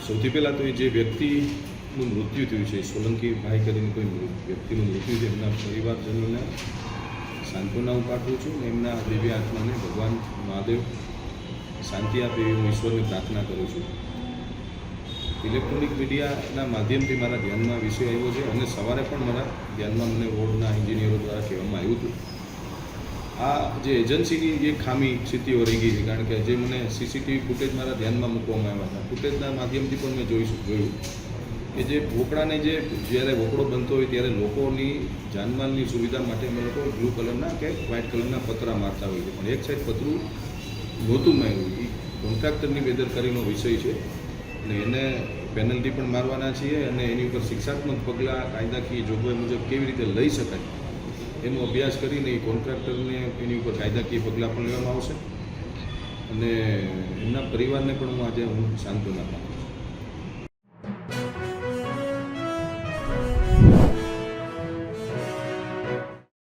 સૌથી પહેલાં તો એ જે વ્યક્તિનું મૃત્યુ થયું છે, સોલંકી ભાઈ કરીને કોઈ વ્યક્તિનું મૃત્યુ છે, એમના પરિવારજનોને સાંત્વના હું પાઠવું છું. એમના દિવ્ય આત્માને ભગવાન મહાદેવ શાંતિ આપે એવી હું ઈશ્વરને પ્રાર્થના કરું છું. ઇલેક્ટ્રોનિક મીડિયાના માધ્યમથી મારા ધ્યાનમાં વિષય આવ્યો છે અને સવારે પણ મારા ધ્યાનમાં મને બોર્ડના એન્જિનિયરો દ્વારા કહેવામાં આવ્યું હતું. આ જે એજન્સીની જે ખામી સ્થિતિઓ રહી ગઈ છે, કારણ કે જે મને સીસીટીવી ફૂટેજ મારા ધ્યાનમાં મૂકવામાં આવ્યા હતા, ફૂટેજના માધ્યમથી પણ મેં જોયું કે જે વોકડાને જ્યારે વોકડો બનતો હોય ત્યારે લોકોની જાનમાલની સુવિધા માટે અમે લોકો બ્લુ કલરના કે વ્હાઇટ કલરના પતરા મારતા હોઈએ છીએ, પણ એક સાઈડ પતરું નહોતું માર્યું. એ કોન્ટ્રાક્ટરની બેદરકારીનો વિષય છે અને એને પેનલ્ટી પણ મારવાના છીએ અને એની ઉપર શિક્ષાત્મક પગલાં કાયદાકીય જોગવાઈ મુજબ કેવી રીતે લઈ શકાય એનો અભ્યાસ કરીને એ કોન્ટ્રાક્ટરને એની ઉપર કાયદાકીય પગલાં પણ લેવામાં આવશે અને એમના પરિવારને પણ આજે હું સાંત્વના આપું.